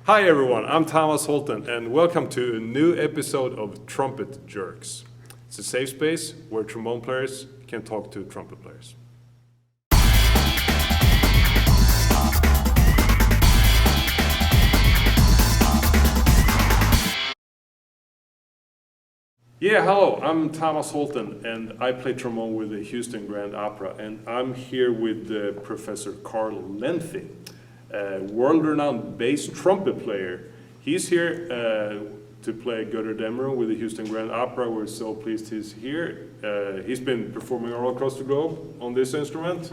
Hi everyone, I'm Thomas Holten and welcome to a new episode of Trumpet Jerks. It's a safe space where trombone players can talk to trumpet players. Yeah, hello, I'm Thomas Holten and I play trombone with the Houston Grand Opera, and I'm here with Professor Carl Lenthe, a world-renowned bass trumpet player. He's here to play Götterdämmerung with the Houston Grand Opera. We're so pleased he's here. He's been performing all across the globe on this instrument,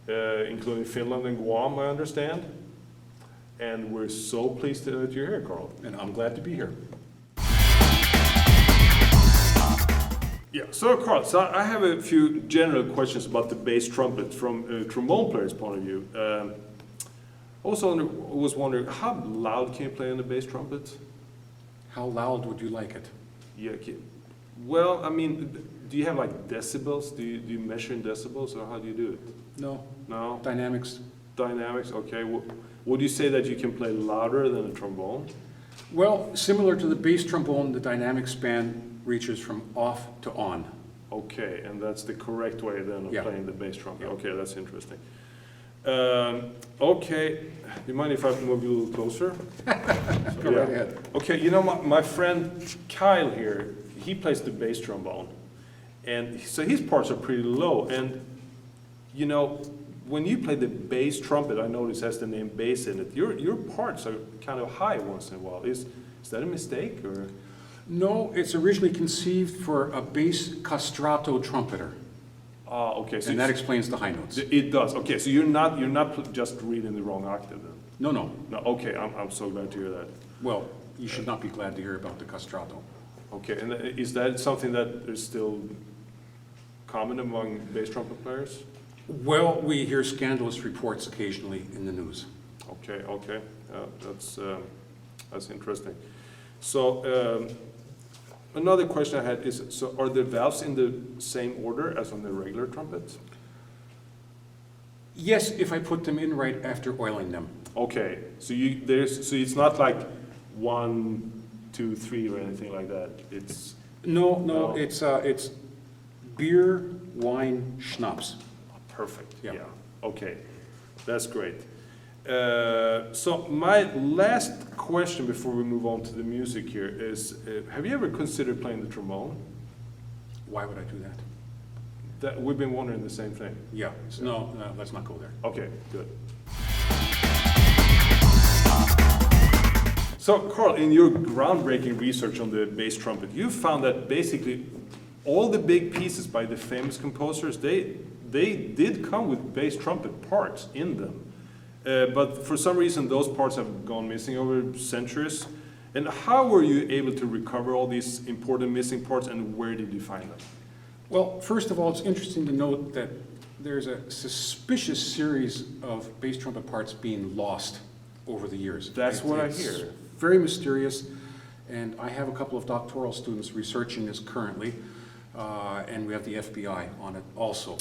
including Finland and Guam, I understand. And we're so pleased that you're here, Carl. And I'm glad to be here. Yeah, so Carl, I have a few general questions about the bass trumpet from a trombone player's point of view. Also, I was wondering, how loud can you play on the bass trumpet? How loud would you like it? Yeah, well, I mean, do you have like decibels? Do you measure in decibels, or how do you do it? No. No? Dynamics. Dynamics, okay. Would you say that you can play louder than a trombone? Well, similar to the bass trombone, the dynamic span reaches from off to on. Okay, and that's the correct way then of playing the bass trumpet. Yeah. Okay, that's interesting. Okay, do you mind if I move you a little closer? Go right ahead. Okay, you know, my friend Kyle here, he plays the bass trombone. And so his parts are pretty low. And, you know, when you play the bass trumpet, I notice it has the name bass in it. Your parts are kind of high once in a while. Is that a mistake, or? No, it's originally conceived for a bass castrato trumpeter. Ah, okay. So and that explains the high notes. It does. Okay, so you're not just reading the wrong octave then. No. No. Okay, I'm so glad to hear that. Well, you should not be glad to hear about the castrato. Okay, and is that something that is still common among bass trumpet players? Well, we hear scandalous reports occasionally in the news. Okay. That's interesting. So another question I had is: so are the valves in the same order as on the regular trumpet? Yes, if I put them in right after oiling them. Okay, so it's not like 1, 2, 3 or anything like that. It's No. It's beer, wine, schnapps. perfect. Yeah. Okay, that's great. So my last question before we move on to the music here is: have you ever considered playing the trombone? Why would I do that? That we've been wondering the same thing. Yeah. No, let's not go there. Okay, good. So, Carl, in your groundbreaking research on the bass trumpet, you found that basically all the big pieces by the famous composers, they did come with bass trumpet parts in them. But for some reason, those parts have gone missing over centuries. And how were you able to recover all these important missing parts, and where did you find them? Well, first of all, it's interesting to note that there's a suspicious series of bass trumpet parts being lost over the years. That's what I hear. Very mysterious, and I have a couple of doctoral students researching this currently, and we have the FBI on it also.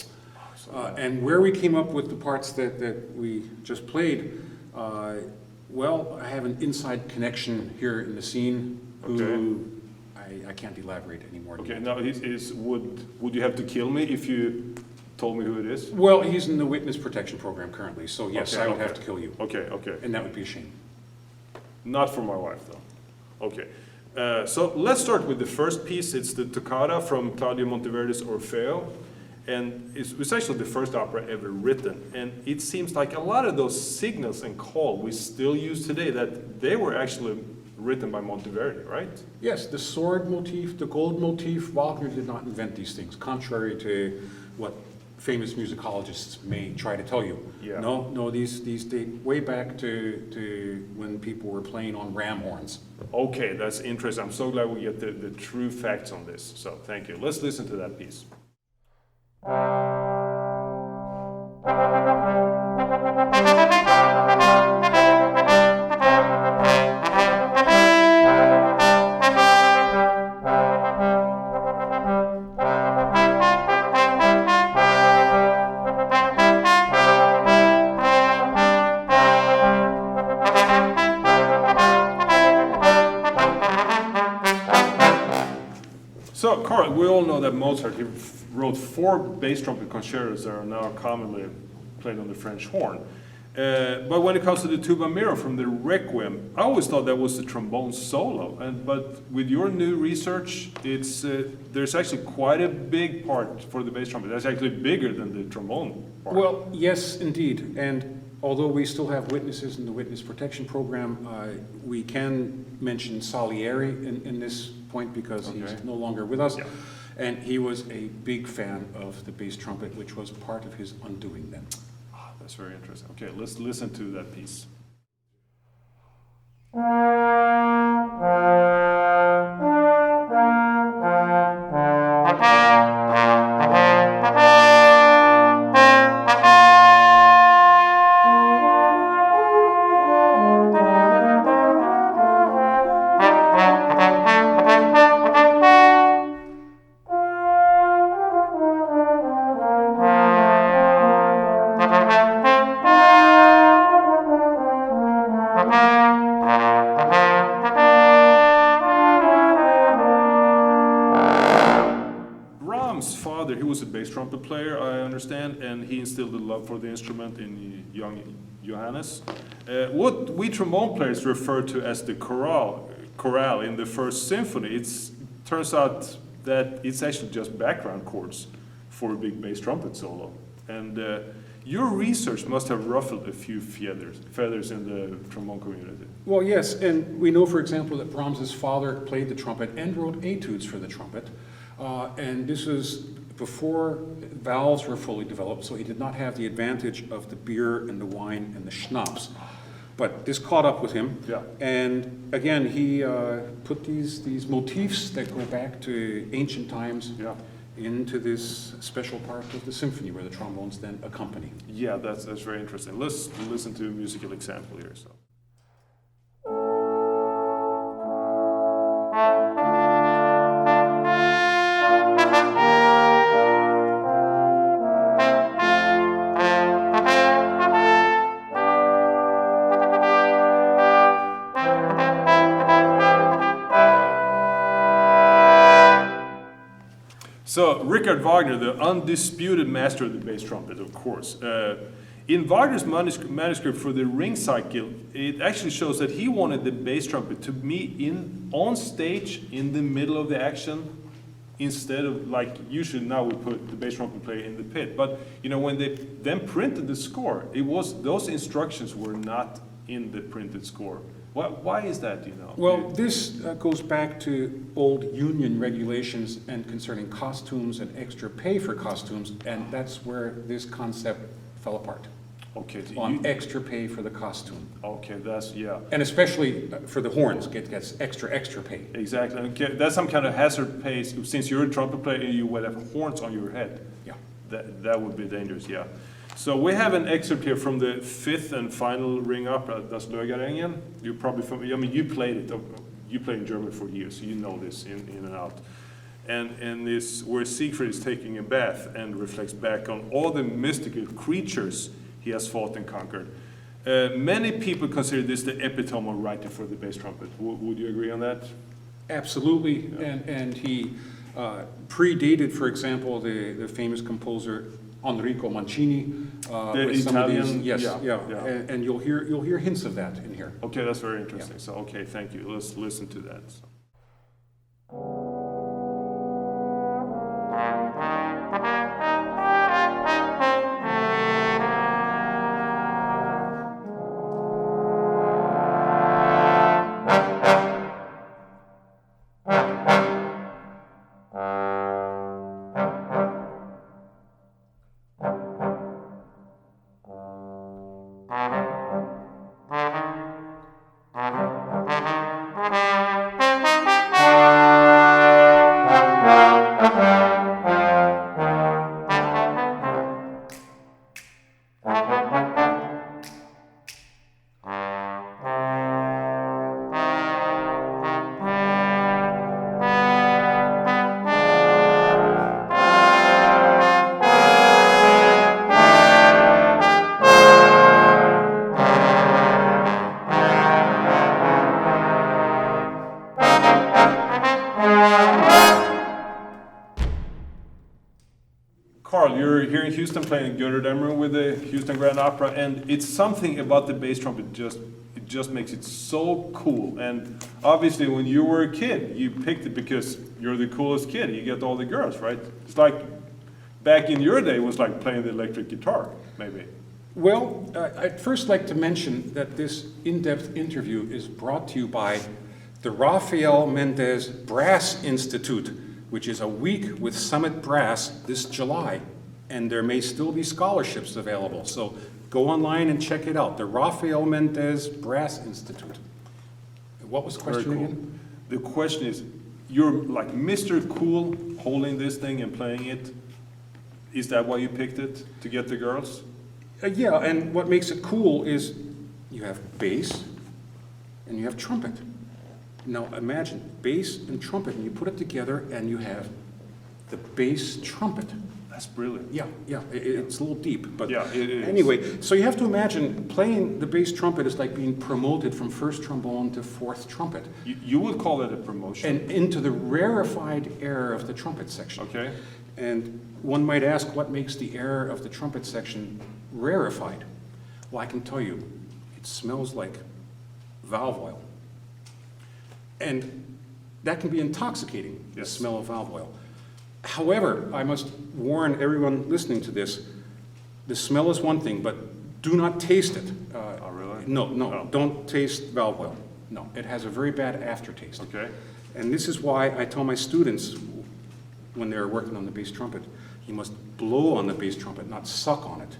And where we came up with the parts that we just played, well, I have an inside connection here in the scene who I can't elaborate anymore. Okay, now would you have to kill me if you told me who it is? Well, he's in the witness protection program currently, so yes, Okay, I would have to kill you. Okay. And that would be a shame. Not for my wife, though. Okay. So let's start with the first piece. It's the Toccata from Claudio Monteverdi's Orfeo. And it's actually the first opera ever written. And it seems like a lot of those signals and call we still use today, that they were actually written by Monteverdi, right? Yes, the sword motif, the gold motif, Wagner did not invent these things, contrary to what famous musicologists may try to tell you. Yeah. No, these date way back to when people were playing on ram horns. Okay, that's interesting. I'm so glad we get the true facts on this. So thank you. Let's listen to that piece. So, Carl, we all know that Mozart, he wrote 4 bass trumpet concertos that are now commonly played on the French horn. But when it comes to the tuba miro from the Requiem, I always thought that was the trombone solo. But with your new research, there's actually quite a big part for the bass trumpet. That's actually bigger than the trombone part. Well, yes, indeed. And although we still have witnesses in the witness protection program, we can mention Salieri in this point because he's no longer with us. Yeah. And he was a big fan of the bass trumpet, which was part of his undoing then. That's very interesting. Okay, let's listen to that piece. Brahms' father, he was a bass trumpet player, I understand, and he instilled a love for the instrument in young Johannes. What we trombone players refer to as the chorale in the first symphony, it turns out that it's actually just background chords for a big bass trumpet solo. And your research must have ruffled a few feathers in the trombone community. Well, yes, and we know, for example, that Brahms's father played the trumpet and wrote etudes for the trumpet. And this was before valves were fully developed, so he did not have the advantage of the beer and the wine and the schnapps. But this caught up with him. Yeah. And again, he put these motifs that go back to ancient times into this special part of the symphony where the trombones then accompany. Yeah, that's very interesting. Let's listen to a musical example here. So. So, Richard Wagner, the undisputed master of the bass trumpet, of course. In Wagner's manuscript for the ring cycle, it actually shows that he wanted the bass trumpet to be on stage in the middle of the action, instead of, like usually now we put the bass trumpet player in the pit. But you know, when they then printed the score, those instructions were not in the printed score. Why is that, do you know? Well, this goes back to old union regulations and concerning costumes and extra pay for costumes, and that's where this concept fell apart. Okay. On extra pay for the costume. Okay, yeah. And especially for the horns, gets extra pay. Exactly. Okay, that's some kind of hazard pay. Since you're a trumpet player and you would have horns on your head. Yeah. That would be dangerous, yeah. So we have an excerpt here from the 5th and final ring opera, Das Lögarängen. You're probably familiar. I mean, you played it. You played in German for years, so you know this in and out. And this where Siegfried is taking a bath and reflects back on all the mystical creatures he has fought and conquered. Many people consider this the epitome of writing for the bass trumpet. Would you agree on that? Absolutely, yeah. And he predated, for example, the famous composer Enrico Mancini. The Italian, and you'll hear hints of that in here. Okay, that's very interesting. Yeah. So, okay, thank you. Let's listen to that. So. you're here in Houston playing Götterdämmerung with the Houston Grand Opera, and it's something about the bass trumpet it just makes it so cool. And obviously, when you were a kid, you picked it because you're the coolest kid. You get all the girls, right? It's like back in your day, it was like playing the electric guitar, maybe. Well, I'd first like to mention that this in-depth interview is brought to you by the Rafael Mendez Brass Insititute, which is a week with Summit Brass this July, and there may still be scholarships available. So go online and check it out, the Rafael Mendez Brass Insititute. What was the question Very cool. again? The question is, you're like Mr. Cool holding this thing and playing it. Is that why you picked it, to get the girls? Yeah, and what makes it cool is you have bass and you have trumpet. Now imagine bass and trumpet, and you put it together and you have the bass trumpet. That's brilliant. Yeah, it's a little deep, but Yeah, it is. anyway, so you have to imagine playing the bass trumpet is like being promoted from first trombone to fourth trumpet, You would call it a promotion. and into the rarefied air of the trumpet section. Okay. And one might ask, what makes the air of the trumpet section rarefied? Well, I can tell you, it smells like valve oil. And that can be intoxicating, the Yes. smell of valve oil. However, I must warn everyone listening to this, the smell is one thing, but do not taste it. Oh, really? No, don't taste valve oil. No, it has a very bad aftertaste. Okay. And this is why I tell my students when they're working on the bass trumpet, you must blow on the bass trumpet, not suck on it.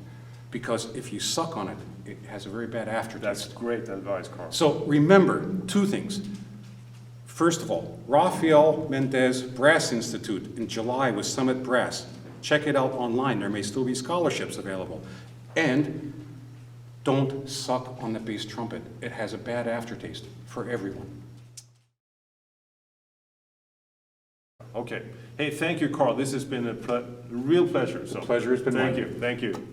Because if you suck on it, it has a very bad aftertaste. That's great advice, Carl. So remember two things. First of all, Rafael Mendez Brass Insititute in July with Summit Brass. Check it out online. There may still be scholarships available. And don't suck on the bass trumpet. It has a bad aftertaste for everyone. Okay. Hey, thank you, Carl. This has been a real pleasure. So The pleasure has been thank mine. you. Thank you.